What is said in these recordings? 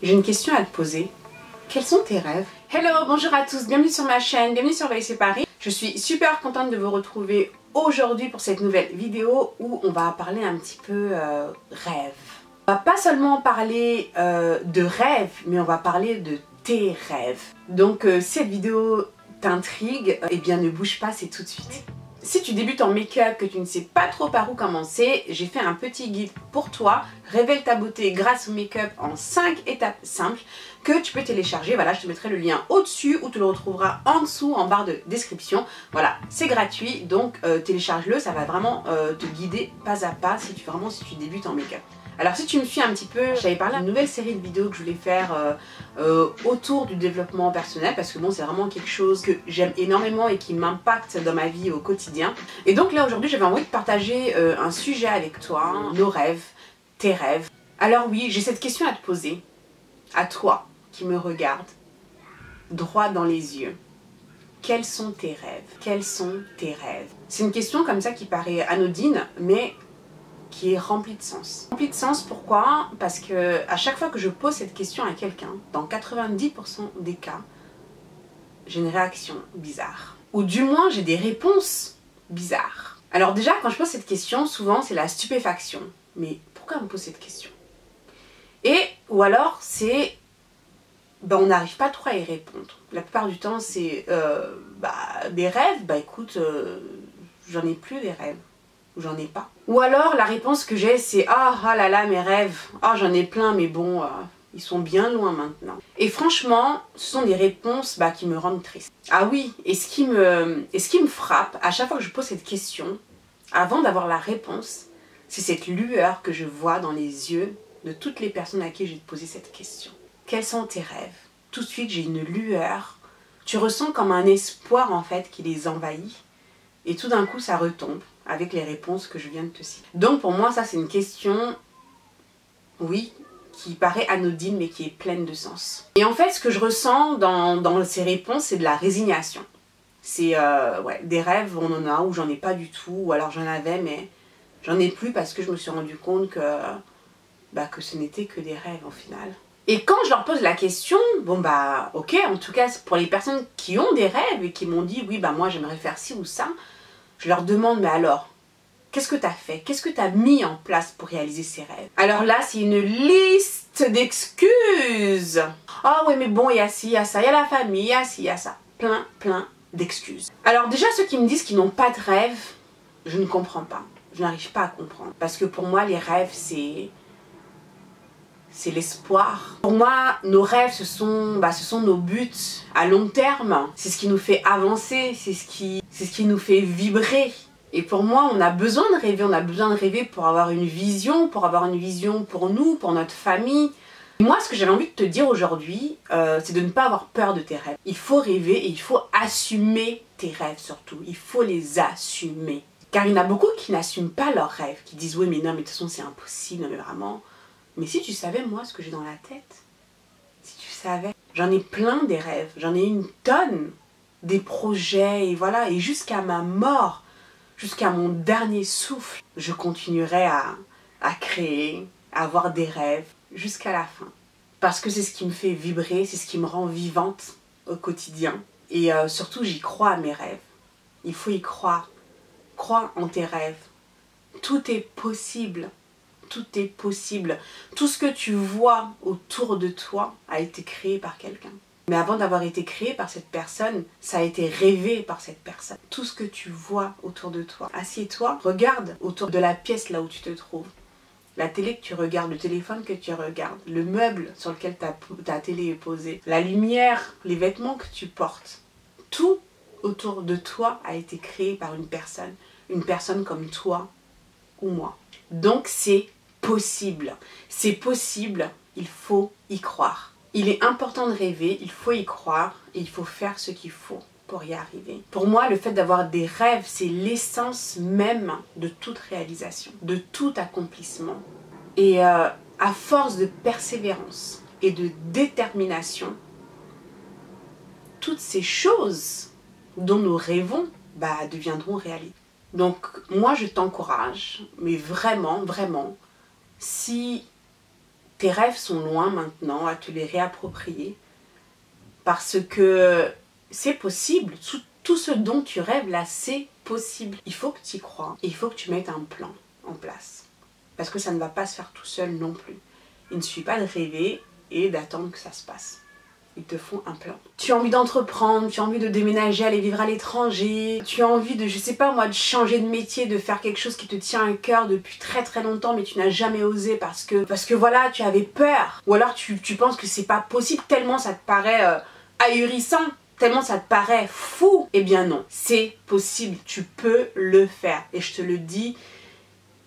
J'ai une question à te poser. Quels sont tes rêves? Hello, bonjour à tous, bienvenue sur ma chaîne, bienvenue sur VSC Paris. Je suis super contente de vous retrouver aujourd'hui pour cette nouvelle vidéo où on va parler un petit peu rêve. On va pas seulement parler de rêve, mais on va parler de tes rêves. Donc cette vidéo t'intrigue, eh bien ne bouge pas, c'est tout de suite. Si tu débutes en make-up, que tu ne sais pas trop par où commencer, j'ai fait un petit guide pour toi, révèle ta beauté grâce au make-up en 5 étapes simples que tu peux télécharger. Voilà, je te mettrai le lien au-dessus ou tu le retrouveras en dessous en barre de description. Voilà, c'est gratuit, donc télécharge-le, ça va vraiment te guider pas à pas si tu débutes en make-up. Alors si tu me suis un petit peu, j'avais parlé d'une nouvelle série de vidéos que je voulais faire autour du développement personnel parce que bon, c'est vraiment quelque chose que j'aime énormément et qui m'impacte dans ma vie au quotidien. Et donc là aujourd'hui j'avais envie de partager un sujet avec toi, nos rêves, tes rêves. Alors oui, j'ai cette question à te poser, à toi qui me regarde, droit dans les yeux. Quels sont tes rêves? Quels sont tes rêves? C'est une question comme ça qui paraît anodine, mais qui est rempli de sens. Rempli de sens pourquoi? Parce que à chaque fois que je pose cette question à quelqu'un, dans 90% des cas, j'ai une réaction bizarre. Ou du moins j'ai des réponses bizarres. Alors déjà quand je pose cette question, souvent c'est la stupéfaction. Mais pourquoi on me pose cette question? Ou alors c'est on n'arrive pas trop à y répondre. La plupart du temps c'est des rêves, écoute, j'en ai plus des rêves. J'en ai pas. Ou alors la réponse que j'ai c'est ah là là mes rêves, j'en ai plein mais bon ils sont bien loin maintenant. Et franchement ce sont des réponses qui me rendent triste. Ah oui, et ce qui me frappe à chaque fois que je pose cette question, avant d'avoir la réponse, c'est cette lueur que je vois dans les yeux de toutes les personnes à qui j'ai posé cette question. Quels sont tes rêves? Tout de suite j'ai une lueur, tu ressens comme un espoir en fait qui les envahit et tout d'un coup ça retombe avec les réponses que je viens de te citer. Donc pour moi ça c'est une question, oui, qui paraît anodine mais qui est pleine de sens. Et en fait ce que je ressens dans ces réponses c'est de la résignation. C'est des rêves on en a ou j'en ai pas du tout, ou alors j'en avais mais j'en ai plus parce que je me suis rendu compte que ce n'était que des rêves au final. Et quand je leur pose la question, ok, en tout cas pour les personnes qui ont des rêves et qui m'ont dit oui moi j'aimerais faire ci ou ça, je leur demande mais alors, qu'est-ce que tu as fait? Qu'est-ce que tu as mis en place pour réaliser ces rêves? Alors là c'est une liste d'excuses. Ah oui mais bon il y a ci, il y a ça, il y a la famille, il y a ci, il y a ça. Plein d'excuses. Alors déjà ceux qui me disent qu'ils n'ont pas de rêve, je ne comprends pas. Je n'arrive pas à comprendre. Parce que pour moi les rêves c'est l'espoir. Pour moi, nos rêves, ce sont nos buts à long terme. C'est ce qui nous fait avancer, c'est ce qui nous fait vibrer. Et pour moi, on a besoin de rêver pour avoir une vision pour nous, pour notre famille. Moi, ce que j'avais envie de te dire aujourd'hui, c'est de ne pas avoir peur de tes rêves. Il faut rêver et il faut assumer tes rêves surtout. Il faut les assumer. Car il y en a beaucoup qui n'assument pas leurs rêves, qui disent oui mais non mais de toute façon c'est impossible, non mais vraiment... Mais si tu savais moi ce que j'ai dans la tête, si tu savais, j'en ai plein des rêves, j'en ai une tonne, des projets et voilà, et jusqu'à ma mort, jusqu'à mon dernier souffle, je continuerai à créer, à avoir des rêves jusqu'à la fin. Parce que c'est ce qui me fait vibrer, c'est ce qui me rend vivante au quotidien. Et surtout j'y crois à mes rêves, il faut y croire, crois en tes rêves, tout est possible. Tout est possible. Tout ce que tu vois autour de toi a été créé par quelqu'un. Mais avant d'avoir été créé par cette personne, ça a été rêvé par cette personne. Tout ce que tu vois autour de toi. Assieds-toi, regarde autour de la pièce là où tu te trouves. La télé que tu regardes, le téléphone que tu regardes, le meuble sur lequel ta télé est posée, la lumière, les vêtements que tu portes. Tout autour de toi a été créé par une personne comme toi ou moi. Donc c'est possible, il faut y croire. Il est important de rêver, il faut y croire et il faut faire ce qu'il faut pour y arriver. Pour moi, le fait d'avoir des rêves, c'est l'essence même de toute réalisation, de tout accomplissement. Et à force de persévérance et de détermination, toutes ces choses dont nous rêvons deviendront réalité. Donc moi je t'encourage, mais vraiment, si tes rêves sont loin maintenant, à te les réapproprier. Parce que c'est possible. Tout ce dont tu rêves là, c'est possible. Il faut que tu y crois. Et il faut que tu mettes un plan en place. Parce que ça ne va pas se faire tout seul non plus. Il ne suffit pas de rêver et d'attendre que ça se passe. Il te faut un plan. Tu as envie d'entreprendre, tu as envie de déménager, aller vivre à l'étranger, tu as envie de, je sais pas moi, de changer de métier, de faire quelque chose qui te tient à cœur depuis très très longtemps mais tu n'as jamais osé parce que voilà, tu avais peur. Ou alors tu penses que c'est pas possible tellement ça te paraît ahurissant, tellement ça te paraît fou. Eh bien non, c'est possible, tu peux le faire. Et je te le dis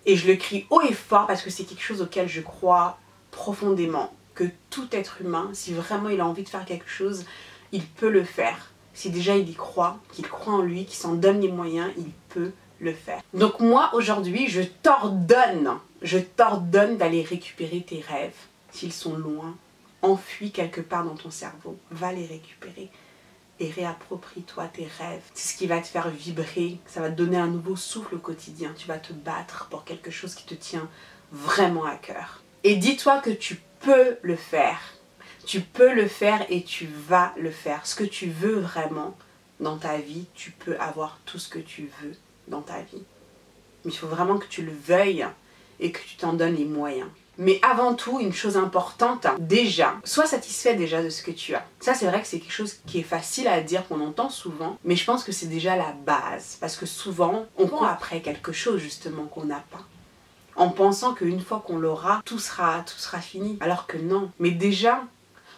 et je le crie haut et fort parce que c'est quelque chose auquel je crois profondément. Que tout être humain, si vraiment il a envie de faire quelque chose, il peut le faire. Si déjà il y croit, qu'il croit en lui, qu'il s'en donne les moyens, il peut le faire. Donc moi aujourd'hui, je t'ordonne d'aller récupérer tes rêves. S'ils sont loin, enfuis quelque part dans ton cerveau, va les récupérer. Et réapproprie-toi tes rêves. C'est ce qui va te faire vibrer, ça va te donner un nouveau souffle au quotidien. Tu vas te battre pour quelque chose qui te tient vraiment à cœur. Et dis-toi que tu peux le faire. Tu peux le faire et tu vas le faire. Ce que tu veux vraiment dans ta vie, tu peux avoir tout ce que tu veux dans ta vie. Mais il faut vraiment que tu le veuilles et que tu t'en donnes les moyens. Mais avant tout, une chose importante, déjà, sois satisfait déjà de ce que tu as. Ça, c'est vrai que c'est quelque chose qui est facile à dire, qu'on entend souvent, mais je pense que c'est déjà la base. Parce que souvent, on court après quelque chose justement qu'on n'a pas. En pensant qu'une fois qu'on l'aura, tout sera fini. Alors que non. Mais déjà,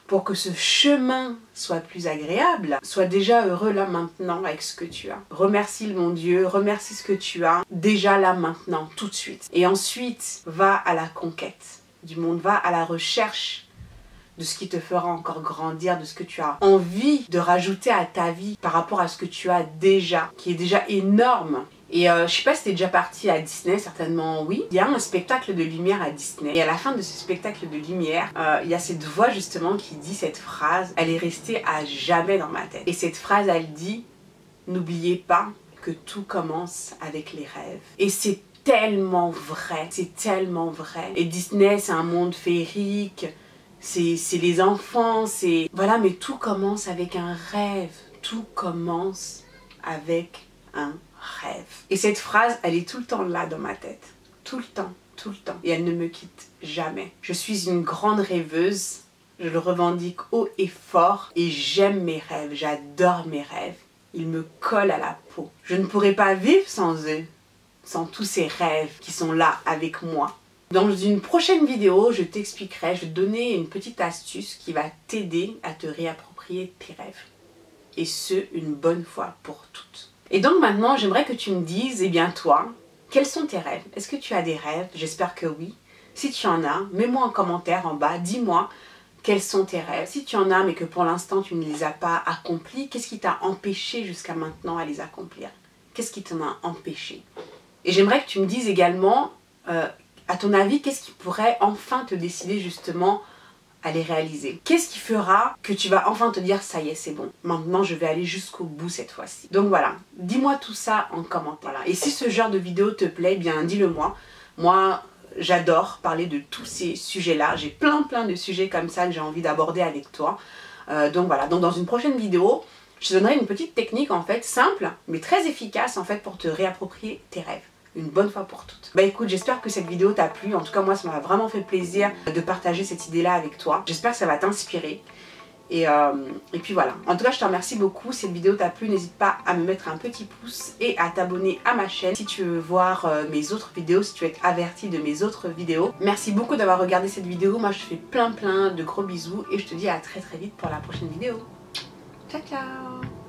pour que ce chemin soit plus agréable, sois déjà heureux là maintenant avec ce que tu as. Remercie le bon Dieu, remercie ce que tu as, déjà là maintenant, tout de suite. Et ensuite, va à la conquête du monde, va à la recherche de ce qui te fera encore grandir, de ce que tu as envie de rajouter à ta vie par rapport à ce que tu as déjà, qui est déjà énorme. Et je sais pas si t'es déjà parti à Disney, certainement oui. Il y a un spectacle de lumière à Disney. Et à la fin de ce spectacle de lumière, il y a cette voix justement qui dit cette phrase. Elle est restée à jamais dans ma tête. Et cette phrase, elle dit « N'oubliez pas que tout commence avec les rêves. » Et c'est tellement vrai. C'est tellement vrai. Et Disney, c'est un monde féerique. C'est les enfants. C'est voilà, mais tout commence avec un rêve. Tout commence avec un rêve. Et cette phrase, elle est tout le temps là dans ma tête. Tout le temps, tout le temps. Et elle ne me quitte jamais. Je suis une grande rêveuse. Je le revendique haut et fort. Et j'aime mes rêves. J'adore mes rêves. Ils me collent à la peau. Je ne pourrais pas vivre sans eux. Sans tous ces rêves qui sont là avec moi. Dans une prochaine vidéo, je t'expliquerai, je vais te donner une petite astuce qui va t'aider à te réapproprier tes rêves. Et ce, une bonne fois pour toutes. Et donc maintenant, j'aimerais que tu me dises, eh bien toi, quels sont tes rêves? Est-ce que tu as des rêves? J'espère que oui. Si tu en as, mets-moi en commentaire en bas, dis-moi quels sont tes rêves. Si tu en as mais que pour l'instant tu ne les as pas accomplis, qu'est-ce qui t'a empêché jusqu'à maintenant à les accomplir? Qu'est-ce qui t'en a empêché? Et j'aimerais que tu me dises également, à ton avis, qu'est-ce qui pourrait enfin te décider justement à les réaliser? Qu'est-ce qui fera que tu vas enfin te dire ça y est, c'est bon, maintenant je vais aller jusqu'au bout cette fois-ci? Donc voilà, dis-moi tout ça en commentaire. Voilà. Et si ce genre de vidéo te plaît, bien dis-le moi. Moi, j'adore parler de tous ces sujets-là. J'ai plein de sujets comme ça que j'ai envie d'aborder avec toi. Donc voilà, donc dans une prochaine vidéo, je te donnerai une petite technique en fait, simple, mais très efficace en fait pour te réapproprier tes rêves. Une bonne fois pour toutes. Bah écoute, j'espère que cette vidéo t'a plu. En tout cas, moi, ça m'a vraiment fait plaisir de partager cette idée-là avec toi. J'espère que ça va t'inspirer. Et puis voilà. En tout cas, je te remercie beaucoup. Si cette vidéo t'a plu, n'hésite pas à me mettre un petit pouce et à t'abonner à ma chaîne si tu veux voir mes autres vidéos, si tu veux être averti de mes autres vidéos. Merci beaucoup d'avoir regardé cette vidéo. Moi, je te fais plein de gros bisous et je te dis à très vite pour la prochaine vidéo. Ciao, ciao!